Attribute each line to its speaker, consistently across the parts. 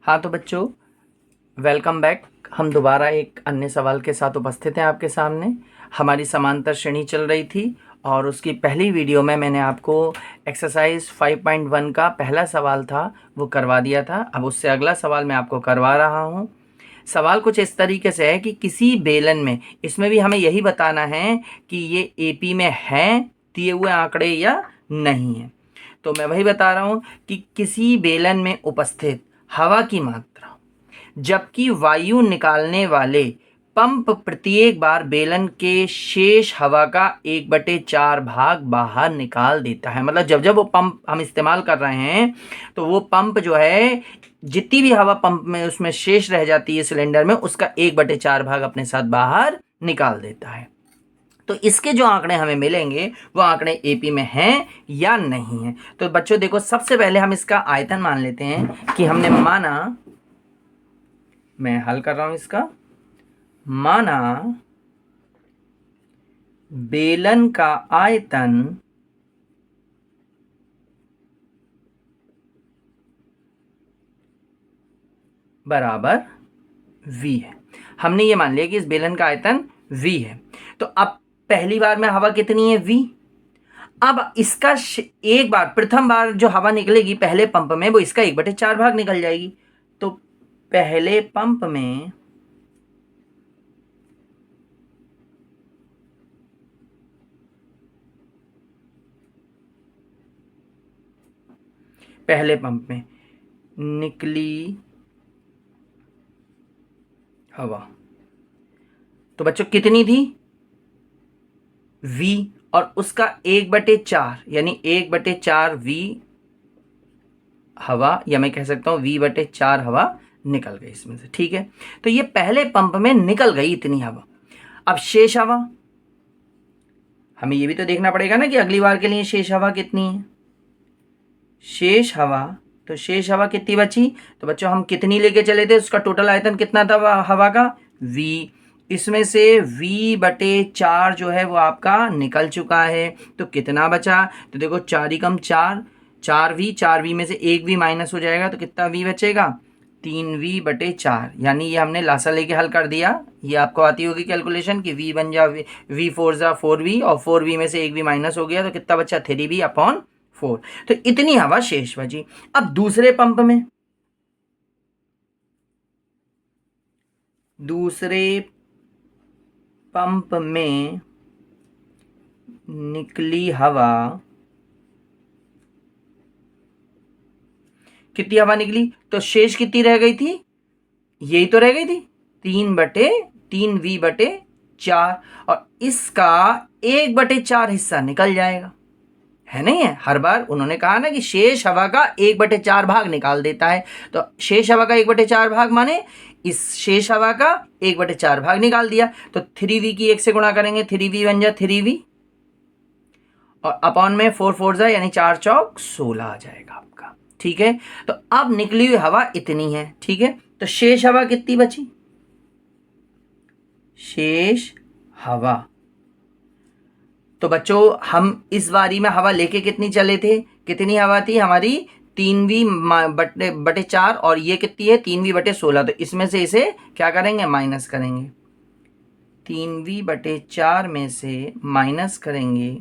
Speaker 1: हाँ तो बच्चों, वेलकम बैक। हम दोबारा एक अन्य सवाल के साथ उपस्थित हैं आपके सामने। हमारी समांतर श्रेणी चल रही थी और उसकी पहली वीडियो में मैंने आपको एक्सरसाइज 5.1 का पहला सवाल था वो करवा दिया था। अब उससे अगला सवाल मैं आपको करवा रहा हूँ। सवाल कुछ इस तरीके से है कि किसी बेलन में, इसमें भी हमें यही बताना है कि ये एपी में है दिए हुए आंकड़े या नहीं है। तो मैं वही बता रहा हूँ कि किसी बेलन में उपस्थित हवा की मात्रा, जबकि वायु निकालने वाले पंप प्रत्येक बार बेलन के शेष हवा का 1/4 भाग बाहर निकाल देता है। मतलब जब जब वो पंप हम इस्तेमाल कर रहे हैं तो वो पंप जो है, जितनी भी हवा पंप में उसमें शेष रह जाती है सिलेंडर में, उसका 1/4 भाग अपने साथ बाहर निकाल देता है। तो इसके जो आंकड़े हमें मिलेंगे वो आंकड़े एपी में हैं या नहीं है। तो बच्चों देखो, सबसे पहले हम इसका आयतन मान लेते हैं कि हमने माना, मैं हल कर रहा हूं इसका, माना बेलन का आयतन बराबर v है। हमने ये मान लिया कि इस बेलन का आयतन v है। तो अब पहली बार में हवा कितनी है, v। अब इसका एक बार, प्रथम बार जो हवा निकलेगी पहले पंप में, वो इसका 1/4 भाग निकल जाएगी। तो पहले पंप में निकली हवा, तो बच्चों कितनी थी, v, और उसका 1/4 यानी 1/4 v हवा, या मैं कह सकता हूं v/4 हवा निकल गई इसमें से। ठीक है, तो ये पहले पंप में निकल गई इतनी हवा। अब शेष हवा हमें ये भी तो देखना पड़ेगा ना कि अगली बार के लिए शेष हवा कितनी है। शेष हवा, तो शेष हवा कितनी बची, तो बच्चों हम कितनी लेके चले थे, उसका टोटल आयतन कितना था हवा का, v। इसमें से v/4 जो है वो आपका निकल चुका है। तो कितना बचा, तो देखो 4 × 4 4v में से 1v माइनस हो जाएगा, तो कितना v बचेगा, 3v/4। यानी ये हमने लासा लेके हल कर दिया। ये आपको आती होगी कैलकुलेशन कि v बन जा v4 4v, और 4v में से 1v माइनस हो गया, तो कितना बचा, 3v/4। तो इतनी हवा शेष बची। अब दूसरे पंप में निकली हवा, कितनी हवा निकली, तो शेष कितनी रह गई थी, यही तो रह गई थी 3v/4, और इसका 1/4 हिस्सा निकल जाएगा, है नहीं है। हर बार उन्होंने कहा ना कि शेष हवा का 1/4 भाग निकाल देता है। तो शेष हवा का 1/4 भाग माने इस शेष हवा का 1/4 भाग निकाल दिया। तो 3v की 1 से गुणा करेंगे, 3v बन जा 3v, और अपॉन में 4 4 जा यानी 4 चौक 16 आ जाएगा आपका। ठीक है, तो अब निकली हुई हवा इतनी है। ठीक है, तो शेष हवा कितनी बची, शेष हवा, तो बच्चों हम इस बारी में हवा लेके कितनी चले थे, कितनी हवा थी हमारी, 3v/4, और ये कितनी है 3v/16। तो इसमें से इसे क्या करेंगे, माइनस करेंगे। 3v/4 में से माइनस करेंगे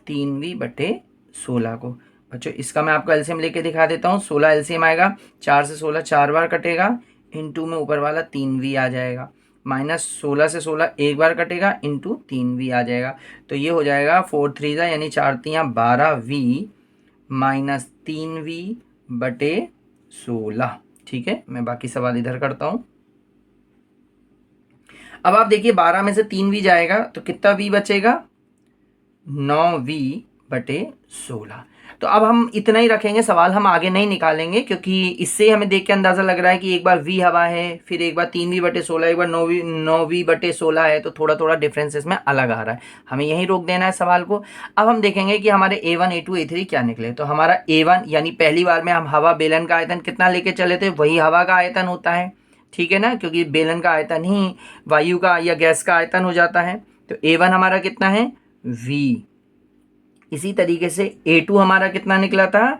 Speaker 1: 3v/16 को। बच्चों इसका मैं आपको एलसीएम लेके दिखा देता हूँ। 16 एलसीएम आएगा, 4 से 16 4 बार कटेगा, इंटू में ऊपर वाला 3v आ जाएगा, माइनस 16 से 16 एक बार कटेगा, इंटू 3v आ जाएगा। तो ये हो जाएगा 4 3 यानी 4 3 12v माइनस 3v/16। ठीक है, मैं बाकी सवाल इधर करता हूँ। अब आप देखिए 12 में से 3v जाएगा तो कितना v बचेगा, 9v/16। तो अब हम इतना ही रखेंगे, सवाल हम आगे नहीं निकालेंगे, क्योंकि इससे हमें देख के अंदाज़ा लग रहा है कि एक बार v हवा है, फिर एक बार 3v/16, एक बार 9v/16 है, तो थोड़ा थोड़ा डिफरेंस इसमें अलग आ रहा है। हमें यहीं रोक देना है सवाल को। अब हम देखेंगे कि हमारे A1 A2 A3 क्या निकले। तो हमारा A1 यानी पहली बार में हम हवा बेलन का आयतन कितना लेके चले थे, वही हवा का आयतन होता है। ठीक है ना, क्योंकि बेलन का आयतन ही वायु का या गैस का आयतन हो जाता है। तो A1 हमारा कितना है, v। इसी तरीके से A2 हमारा कितना निकला था,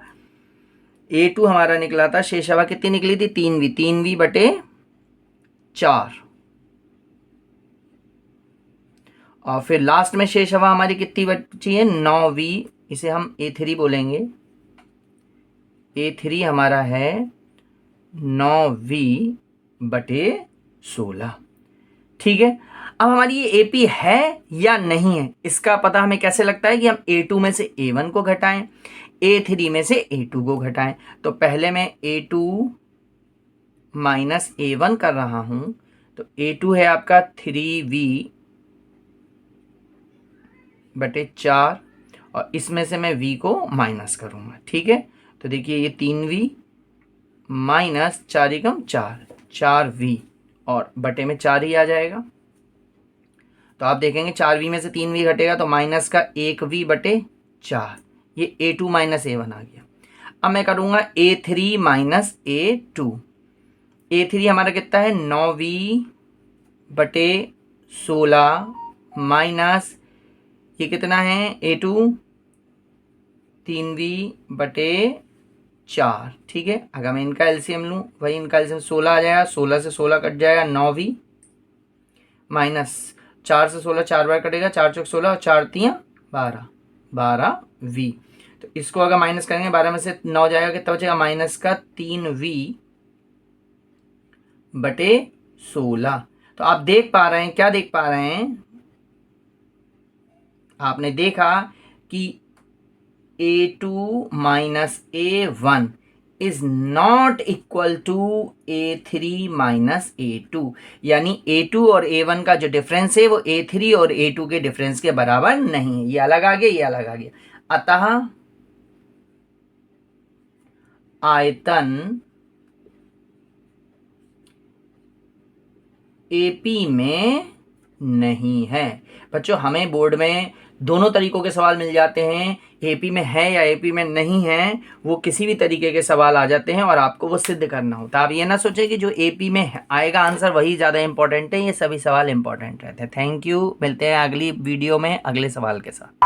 Speaker 1: A2 हमारा निकला था, शेष हवा कितनी निकली थी 3V, 3V/4। और फिर लास्ट में शेष हवा हमारी कितनी बची है 9V, इसे हम A3 बोलेंगे। A3 हमारा है 9V/16। ठीक है, अब हमारी ये AP है या नहीं है इसका पता हमें कैसे लगता है कि हम A2 में से A1 को घटाएं, A3 में से A2 को घटाएं। तो पहले मैं A2 माइनस A1 कर रहा हूं, तो A2 है आपका 3V/4 और इसमें से मैं V को माइनस करूंगा। ठीक है, तो देखिए ये 3V माइनस 4 एकम 4, 4V और बटे में 4 ही आ जाएगा। तो आप देखेंगे 4V में से 3V घटेगा तो माइनस का 1V/4, ये A2 माइनस A1 आ गया। अब मैं करूंगा A3 माइनस A2। A3 हमारा कितना है 9V/16 माइनस ये कितना है A2 3V/4। ठीक है, अगर मैं इनका एलसीएम लूँ, वही इनका एलसीएम 16 आ जाएगा, 16 से 16 कट जाएगा 9V माइनस 4 से 16 4 बार कटेगा, 4 चौक 16 और 4 तियाँ 12, 12V। तो इसको अगर माइनस करेंगे 12 में से 9 जाएगा, कितना बचेगा माइनस का 3V/16। तो आप देख पा रहे हैं, क्या देख पा रहे हैं, आपने देखा कि A2 minus A1 is not equal to A3 minus A2, यानी A2 और A1 का जो डिफरेंस है वो A3 और A2 के डिफरेंस के बराबर नहीं है। ये अलग आ गया, ये अलग आ गया। अतः आयतन AP में नहीं है। बच्चों, हमें बोर्ड में दोनों तरीकों के सवाल मिल जाते हैं, AP में है या AP में नहीं है, वो किसी भी तरीके के सवाल आ जाते हैं और आपको वो सिद्ध करना होता है। आप ये ना सोचें कि जो AP में आएगा आंसर वही ज़्यादा इंपॉर्टेंट है, ये सभी सवाल इंपॉर्टेंट रहते हैं। थैंक यू, मिलते हैं अगली वीडियो में अगले सवाल के साथ।